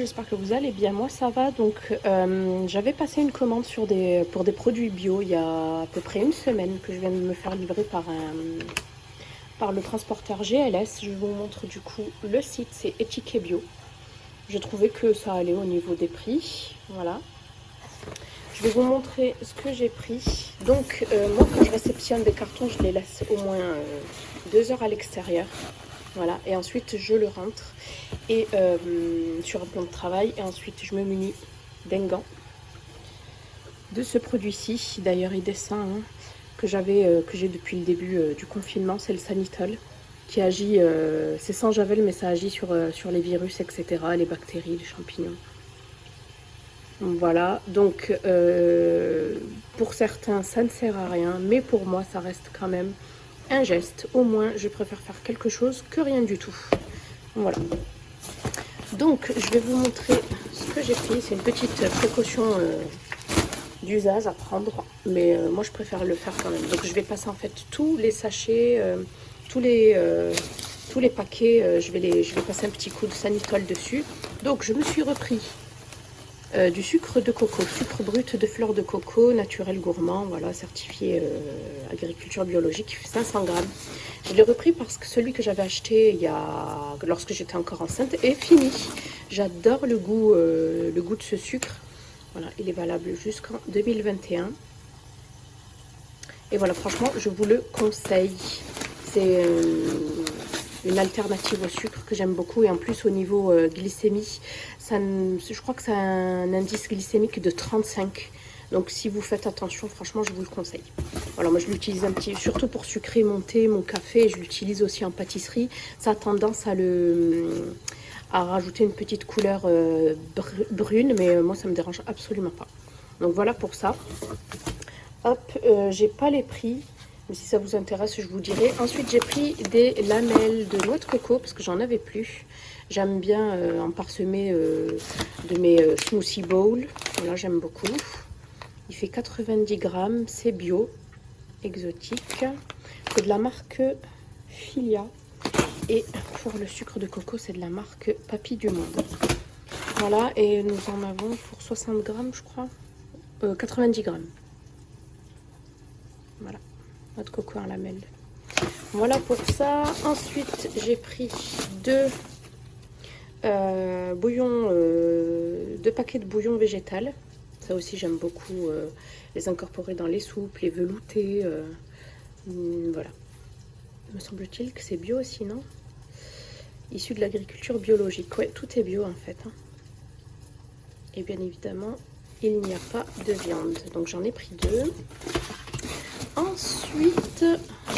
j'espère que vous allez bien. Moi, ça va. Donc, j'avais passé une commande pour des produits bio il y a à peu près une semaine que je viens de me faire livrer par le transporteur GLS. Je vous montre du coup le site, c'est Éthique et Bio. J'ai trouvé que ça allait au niveau des prix. Voilà. Je vais vous montrer ce que j'ai pris. Donc, moi, quand je réceptionne des cartons, je les laisse au moins 2 heures à l'extérieur. Voilà, et ensuite je le rentre et sur un plan de travail, et ensuite je me munis d'un gant de ce produit-ci. D'ailleurs, il descend que j'ai depuis le début du confinement, c'est le Sanitol qui agit, c'est sans javel, mais ça agit sur les virus, etc., les bactéries, les champignons. Voilà, donc pour certains ça ne sert à rien, mais pour moi ça reste quand même un geste. Au moins je préfère faire quelque chose que rien du tout. Voilà, donc je vais vous montrer ce que j'ai pris. C'est une petite précaution d'usage à prendre, mais moi je préfère le faire quand même. Donc je vais passer en fait tous les sachets, tous les paquets, je vais passer un petit coup de Sanitol dessus. Donc je me suis repris du sucre de coco, sucre brut de fleur de coco, naturel gourmand, voilà, certifié agriculture biologique, qui fait 500 grammes. Je l'ai repris parce que celui que j'avais acheté lorsque j'étais encore enceinte est fini. J'adore le goût de ce sucre. Voilà, il est valable jusqu'en 2021. Et voilà, franchement, je vous le conseille. C'est une alternative au sucre que j'aime beaucoup, et en plus au niveau glycémie, je crois que c'est un indice glycémique de 35. Donc si vous faites attention, franchement je vous le conseille. Voilà, moi je l'utilise surtout pour sucrer mon thé, mon café. Je l'utilise aussi en pâtisserie. Ça a tendance à rajouter une petite couleur brune, mais moi ça me dérange absolument pas. Donc voilà pour ça. Hop, j'ai pas les prix, mais si ça vous intéresse, je vous dirai. Ensuite, j'ai pris des lamelles de noix de coco parce que j'en avais plus. J'aime bien en parsemer de mes smoothie bowls. Voilà, j'aime beaucoup. Il fait 90 grammes, c'est bio, exotique. C'est de la marque Filia. Et pour le sucre de coco, c'est de la marque Papy du Monde. Voilà, et nous en avons pour 60 grammes, je crois. 90 grammes. Voilà, noix de coco en lamelles. Voilà pour ça. Ensuite, j'ai pris deux paquets de bouillon végétal. Ça aussi, j'aime beaucoup les incorporer dans les soupes, les velouter. Voilà. Me semble-t-il que c'est bio aussi, non? Issu de l'agriculture biologique. Ouais, tout est bio en fait. Et bien évidemment, il n'y a pas de viande. Donc j'en ai pris deux. Ensuite,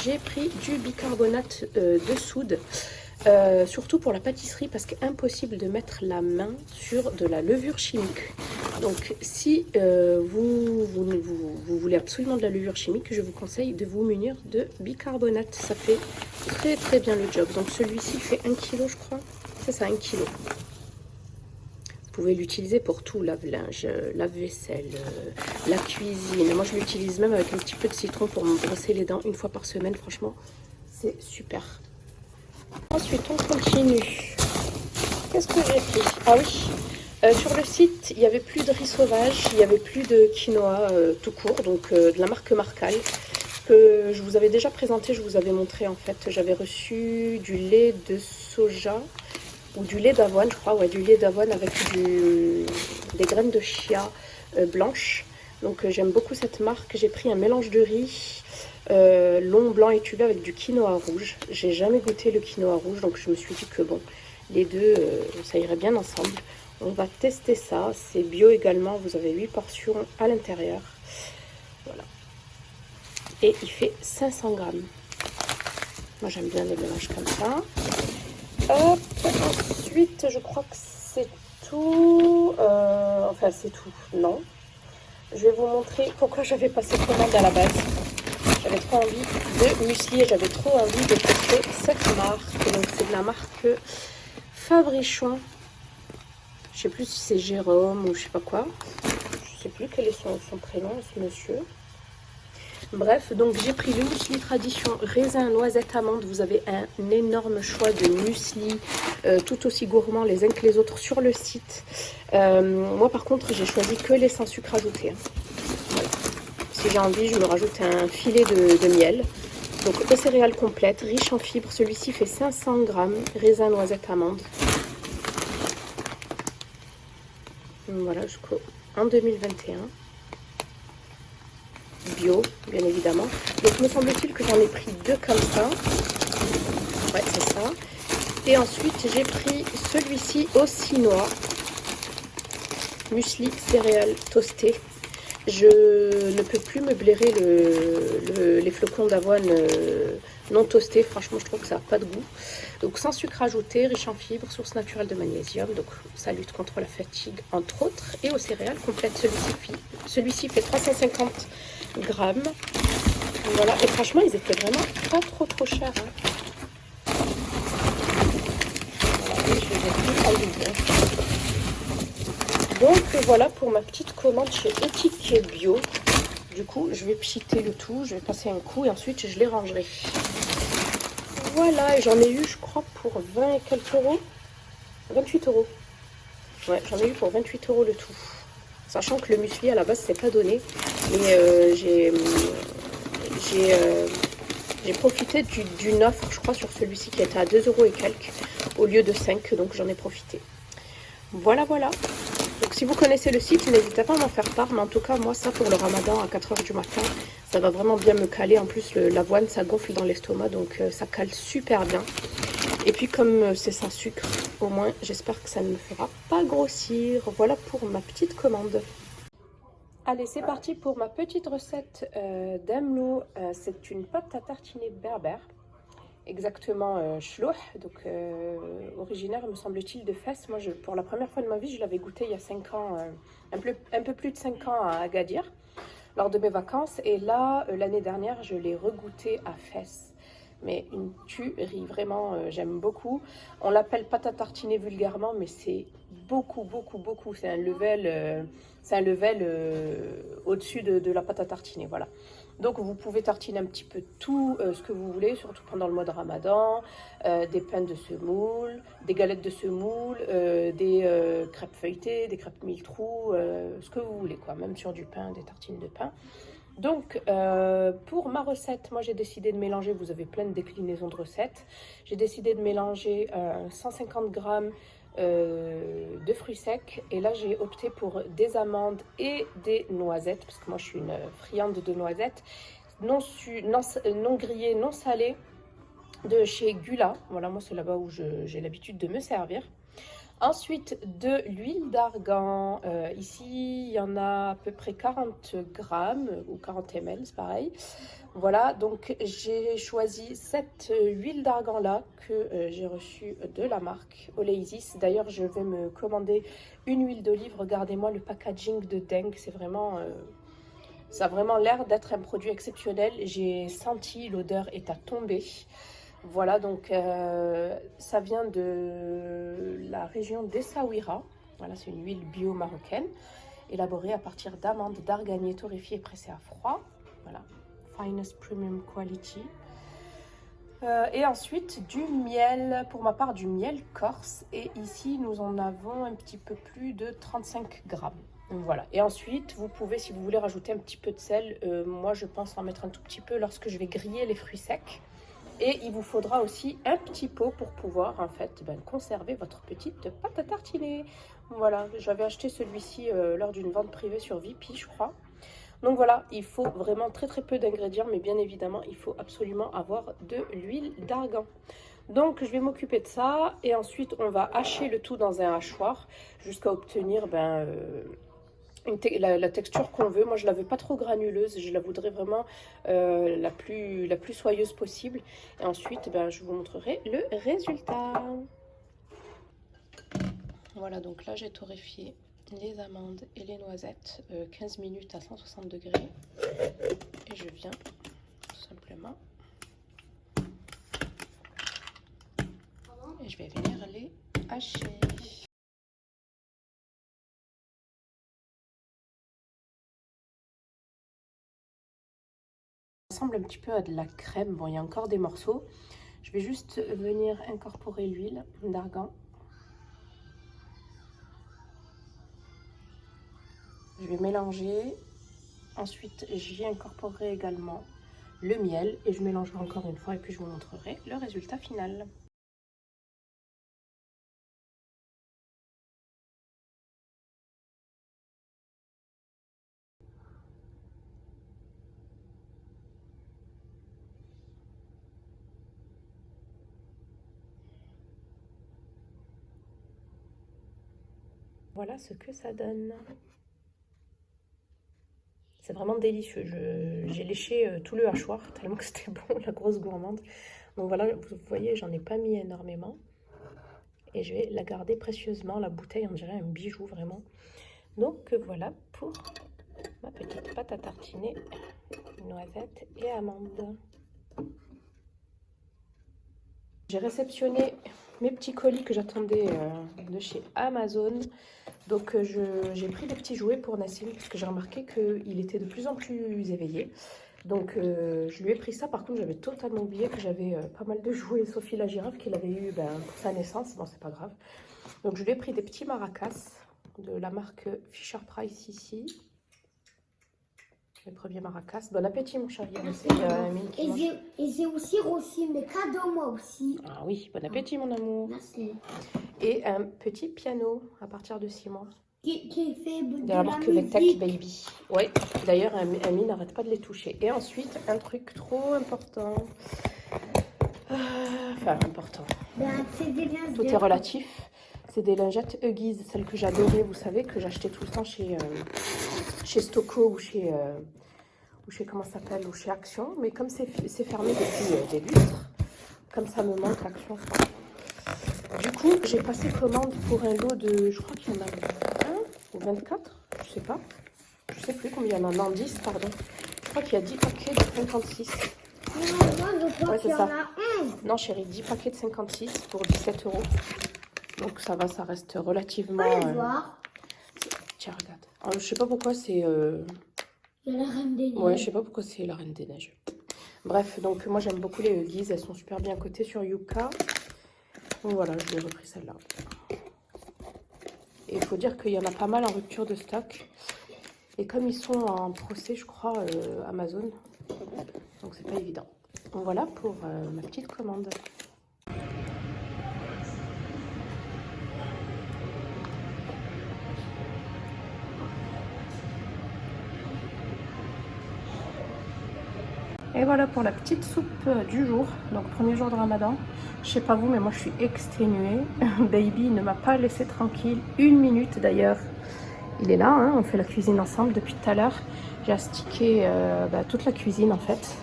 j'ai pris du bicarbonate de soude, surtout pour la pâtisserie, parce qu'impossible de mettre la main sur de la levure chimique. Donc, si vous voulez absolument de la levure chimique, je vous conseille de vous munir de bicarbonate. Ça fait très très bien le job. Donc, celui-ci fait 1 kg, je crois. C'est ça, 1 kg. Vous pouvez l'utiliser pour tout, lave-linge, lave-vaisselle, la cuisine. Moi, je l'utilise même avec un petit peu de citron pour me brosser les dents une fois par semaine. Franchement, c'est super. Ensuite, on continue. Qu'est-ce que j'ai pris? Ah oui, sur le site, il n'y avait plus de riz sauvage, il n'y avait plus de quinoa tout court, donc de la marque Marcal, que je vous avais déjà présenté, je vous avais montré en fait. J'avais reçu du lait de soja, ou du lait d'avoine, je crois, ouais, du lait d'avoine avec des graines de chia blanches. Donc j'aime beaucoup cette marque. J'ai pris un mélange de riz long, blanc et tubé avec du quinoa rouge. J'ai jamais goûté le quinoa rouge, donc je me suis dit que bon, les deux, ça irait bien ensemble. On va tester ça. C'est bio également, vous avez 8 portions à l'intérieur. Voilà. Et il fait 500 grammes. Moi j'aime bien les mélanges comme ça. Hop, ensuite, je crois que c'est tout. Enfin, c'est tout. Non. Je vais vous montrer pourquoi j'avais passé commande à la base. J'avais trop envie de muesli et j'avais trop envie de tester cette marque. Donc, c'est de la marque Fabrichon. Je sais plus si c'est Jérôme ou je sais pas quoi. Je sais plus quel est son prénom, ce monsieur. Bref, donc j'ai pris le muesli tradition raisin, noisette, amande. Vous avez un énorme choix de muesli, tout aussi gourmands les uns que les autres sur le site. Moi par contre, j'ai choisi que les sans sucre ajouté. Hein. Voilà. Si j'ai envie, je me rajoute un filet de miel. Donc aux céréales complètes, riche en fibres. Celui-ci fait 500 grammes, raisin, noisette, amande. Voilà, jusqu'en 2021. Bio, bien évidemment. Donc, me semble-t-il que j'en ai pris 2 comme ça. Ouais, c'est ça. Et ensuite, j'ai pris celui-ci aussi noir. Muesli céréales toastées. Je ne peux plus me blairer les flocons d'avoine non toastés. Franchement, je trouve que ça n'a pas de goût. Donc, sans sucre ajouté, riche en fibres, source naturelle de magnésium. Donc, ça lutte contre la fatigue, entre autres. Et aux céréales complètes, celui-ci fait 350 grammes. Voilà. Et franchement, ils étaient vraiment pas trop chers. Hein. Voilà, je les ai pris à l'hiver. Donc voilà pour ma petite commande chez Étiquette Bio. Du coup, je vais pchiter le tout, je vais passer un coup et ensuite je les rangerai. Voilà, et j'en ai eu, je crois, pour 20 et quelques euros. 28 euros. Ouais, j'en ai eu pour 28 euros le tout. Sachant que le muesli à la base, c'est pas donné. Mais j'ai profité d'une offre, je crois, sur celui-ci qui était à 2 euros et quelques au lieu de 5. Donc j'en ai profité. Voilà. Donc si vous connaissez le site, n'hésitez pas à m'en faire part. Mais en tout cas, moi, ça pour le ramadan à 4 h du matin, ça va vraiment bien me caler. En plus, l'avoine, ça gonfle dans l'estomac, donc ça cale super bien. Et puis comme c'est sans sucre, au moins, j'espère que ça ne me fera pas grossir. Voilà pour ma petite commande. Allez, c'est parti pour ma petite recette d'amlou. C'est une pâte à tartiner berbère. Exactement chlouh, donc originaire me semble-t-il de Fès. Moi pour la première fois de ma vie je l'avais goûté il y a 5 ans, un peu plus de 5 ans à Agadir lors de mes vacances, et là l'année dernière je l'ai regoûté à Fès, mais une tuerie, vraiment j'aime beaucoup. On l'appelle pâte à tartiner vulgairement, mais c'est beaucoup, c'est un level, au-dessus de la pâte à tartiner, voilà. Donc vous pouvez tartiner un petit peu tout ce que vous voulez, surtout pendant le mois de Ramadan, des pains de semoule, des galettes de semoule, des crêpes feuilletées, des crêpes mille trous, ce que vous voulez, quoi, même sur du pain, des tartines de pain. Donc pour ma recette, moi j'ai décidé de mélanger, vous avez plein de déclinaisons de recettes, j'ai décidé de mélanger 150 grammes de fruits secs, et là j'ai opté pour des amandes et des noisettes, parce que moi je suis une friande de noisettes, non grillées, non salées, de chez Gula. Voilà, moi c'est là-bas où j'ai l'habitude de me servir. Ensuite, de l'huile d'argan. Ici, il y en a à peu près 40 grammes ou 40 ml, c'est pareil. Voilà, donc j'ai choisi cette huile d'argan là que j'ai reçue de la marque Oleisis. D'ailleurs, je vais me commander une huile d'olive. Regardez-moi le packaging de dingue, c'est vraiment... ça a vraiment l'air d'être un produit exceptionnel. J'ai senti, l'odeur est à tomber. Voilà, donc ça vient de la région d'Essaouira. Voilà, c'est une huile bio marocaine, élaborée à partir d'amandes, d'arganier torréfiées et pressées à froid. Voilà, Finest Premium Quality. Et ensuite du miel, pour ma part du miel corse. Et ici, nous en avons un petit peu plus de 35 grammes. Donc voilà. Et ensuite, vous pouvez, si vous voulez, rajouter un petit peu de sel. Moi, je pense en mettre un tout petit peu lorsque je vais griller les fruits secs. Et il vous faudra aussi un petit pot pour pouvoir en fait conserver votre petite pâte à tartiner. Voilà, j'avais acheté celui-ci lors d'une vente privée sur Vipi, je crois. Donc voilà, il faut vraiment très peu d'ingrédients, mais bien évidemment, il faut absolument avoir de l'huile d'argan. Donc je vais m'occuper de ça, et ensuite on va hacher le tout dans un hachoir jusqu'à obtenir la texture qu'on veut. Moi je la veux pas trop granuleuse, je la voudrais vraiment la plus soyeuse possible. Et ensuite je vous montrerai le résultat. Voilà, donc là j'ai torréfié les amandes et les noisettes 15 minutes à 160 degrés, et je viens tout simplement et je vais venir les hacher. ressemble un petit peu à de la crème. Bon, il y a encore des morceaux. Je vais juste venir incorporer l'huile d'argan. Je vais mélanger. Ensuite, j'y incorporerai également le miel et je mélangerai encore une fois et puis je vous montrerai le résultat final. Voilà ce que ça donne. C'est vraiment délicieux. J'ai léché tout le hachoir tellement que c'était bon, la grosse gourmande. Donc voilà, vous voyez, j'en ai pas mis énormément. Et je vais la garder précieusement. La bouteille, on dirait un bijou vraiment. Donc voilà pour ma petite pâte à tartiner, noisettes et amandes. J'ai réceptionné mes petits colis que j'attendais de chez Amazon. Donc j'ai pris des petits jouets pour Nassim parce que j'ai remarqué qu'il était de plus en plus éveillé. Donc je lui ai pris ça. Par contre, j'avais totalement oublié que j'avais pas mal de jouets. Sophie la girafe qu'il avait eu pour sa naissance. Bon, c'est pas grave. Donc je lui ai pris des petits maracas de la marque Fisher Price ici. Les premiers maracas. Bon appétit mon chéri. Et j'ai aussi reçu mes cadeaux moi aussi. Ah oui, bon appétit mon amour. Merci. Et un petit piano à partir de 6 mois. Qui fait de la marque Vectec Baby. Oui, d'ailleurs Ami n'arrête pas de les toucher. Et ensuite, un truc trop important. Enfin, important. Tout est relatif. C'est des lingettes Huggies, celles que j'adorais. Vous savez que j'achetais tout le temps chez Stocco ou chez comment ça s'appelle, ou chez Action. Mais comme c'est fermé depuis des lustres, comme ça me manque Action. Du coup, j'ai passé commande pour un lot de, je crois qu'il y en a 1 ou 24, je sais pas. Je sais plus combien il y en a, non 10, pardon. Je crois qu'il y a 10 paquets de 56. Moi, je crois qu'il y en a 11. Non chérie, 10 paquets de 56 pour 17 €. Donc ça va, ça reste relativement... voir. Tiens, regarde. Alors, je sais pas pourquoi c'est... Il y a la Reine des Neiges. Ouais, je sais pas pourquoi c'est la Reine des Neiges. Bref, donc moi j'aime beaucoup les Huggies, elles sont super bien cotées sur Yuka. Donc voilà, je vais repris celle-là. Et il faut dire qu'il y en a pas mal en rupture de stock. Et comme ils sont en procès, je crois, Amazon, donc c'est pas évident. Donc voilà pour ma petite commande. Et voilà pour la petite soupe du jour, donc premier jour de Ramadan. Je sais pas vous, mais moi je suis exténuée. Baby ne m'a pas laissé tranquille une minute d'ailleurs. Il est là, hein, on fait la cuisine ensemble depuis tout à l'heure. J'ai astiqué toute la cuisine en fait,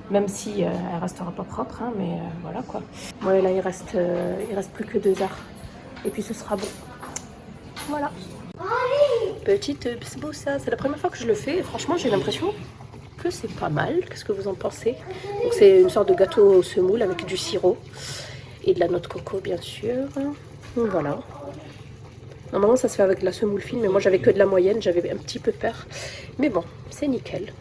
même si elle restera pas propre, hein, mais voilà quoi. Ouais, là il reste plus que 2 heures et puis ce sera bon. Voilà. Petite bisboussa, c'est la première fois que je le fais et franchement j'ai l'impression que c'est pas mal. Qu'est-ce que vous en pensez? Donc c'est une sorte de gâteau au semoule avec du sirop et de la noix de coco bien sûr. Donc voilà. Normalement ça se fait avec de la semoule fine, mais moi j'avais que de la moyenne, j'avais un petit peu peur. Mais bon, c'est nickel.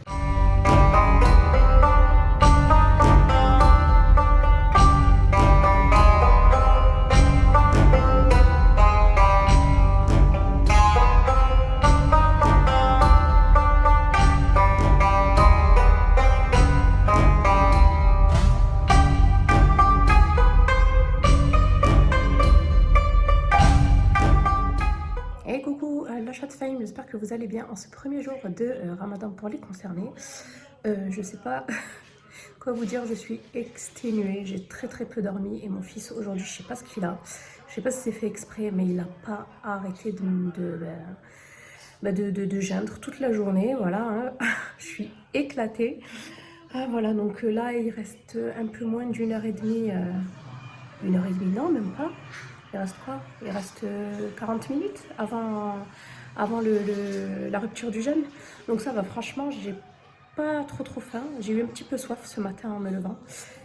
J'espère que vous allez bien en ce premier jour de Ramadan pour les concernés. Je sais pas quoi vous dire, je suis exténuée, j'ai très peu dormi et mon fils aujourd'hui, je sais pas ce qu'il a. Je sais pas si c'est fait exprès, mais il n'a pas arrêté de geindre toute la journée, voilà. Hein. Je suis éclatée. Voilà, donc là il reste un peu moins d'1h30, 1h30 non même pas. Il reste quoi? Il reste 40 minutes avant la rupture du jeûne. Donc ça va, franchement, j'ai pas trop faim. J'ai eu un petit peu soif ce matin en me levant.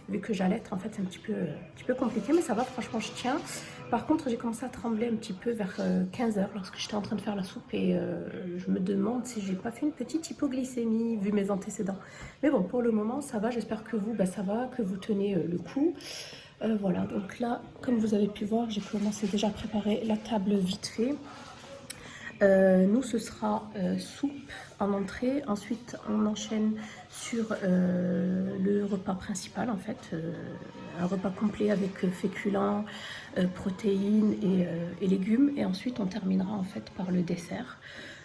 Vu que j'allaite, en fait, c'est un petit peu compliqué, mais ça va, franchement, je tiens. Par contre, j'ai commencé à trembler un petit peu vers 15 h lorsque j'étais en train de faire la soupe et je me demande si j'ai pas fait une petite hypoglycémie vu mes antécédents. Mais bon, pour le moment, ça va. J'espère que vous, ça va, que vous tenez le coup. Voilà, donc là, comme vous avez pu voir, j'ai commencé déjà à préparer la table vite fait. Nous, ce sera soupe en entrée. Ensuite, on enchaîne sur le repas principal, en fait. Un repas complet avec féculents, protéines et légumes. Et ensuite, on terminera en fait par le dessert.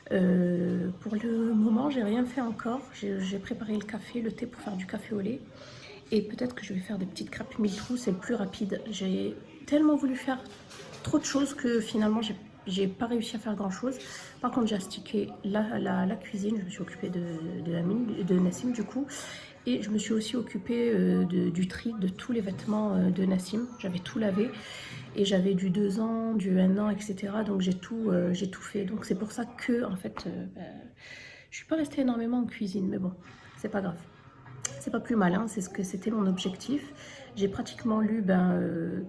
Pour le moment, j'ai rien fait encore. J'ai préparé le café, le thé pour faire du café au lait. Et peut-être que je vais faire des petites crêpes mille trous, c'est le plus rapide. J'ai tellement voulu faire trop de choses que finalement, j'ai pas réussi à faire grand chose. Par contre, j'ai astiqué la cuisine. Je me suis occupée de Nassim du coup. Et je me suis aussi occupée du tri de tous les vêtements de Nassim. J'avais tout lavé. Et j'avais du 2 ans, du 1 an, etc. Donc j'ai tout fait. Donc c'est pour ça que, en fait, je suis pas restée énormément en cuisine. Mais bon, c'est pas grave. C'est pas plus mal, hein, c'est ce que c'était mon objectif. J'ai pratiquement lu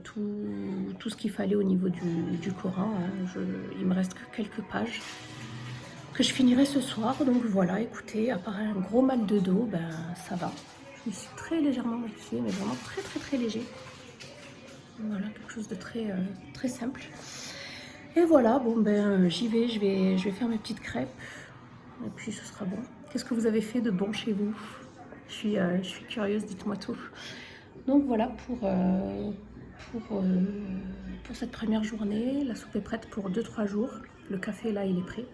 tout ce qu'il fallait au niveau du Coran. Hein. Il me reste que quelques pages que je finirai ce soir. Donc voilà, écoutez, à part un gros mal de dos, ça va. Je me suis très légèrement maquillée, mais vraiment très léger. Voilà, quelque chose de très simple. Et voilà, bon j'y vais, je vais faire mes petites crêpes. Et puis ce sera bon. Qu'est-ce que vous avez fait de bon chez vous ? Je suis curieuse, dites-moi tout. Donc voilà pour cette première journée. La soupe est prête pour 2-3 jours. Le café là, il est prêt.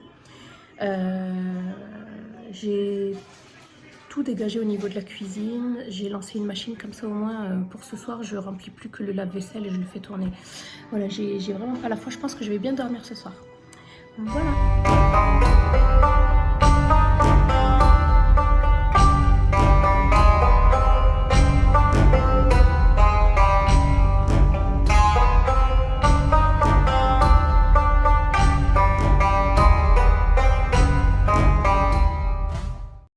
J'ai tout dégagé au niveau de la cuisine. J'ai lancé une machine comme ça au moins pour ce soir. Je remplis plus que le lave-vaisselle et je le fais tourner. Voilà, j'ai vraiment pas la foi. Je pense que je vais bien dormir ce soir. Voilà.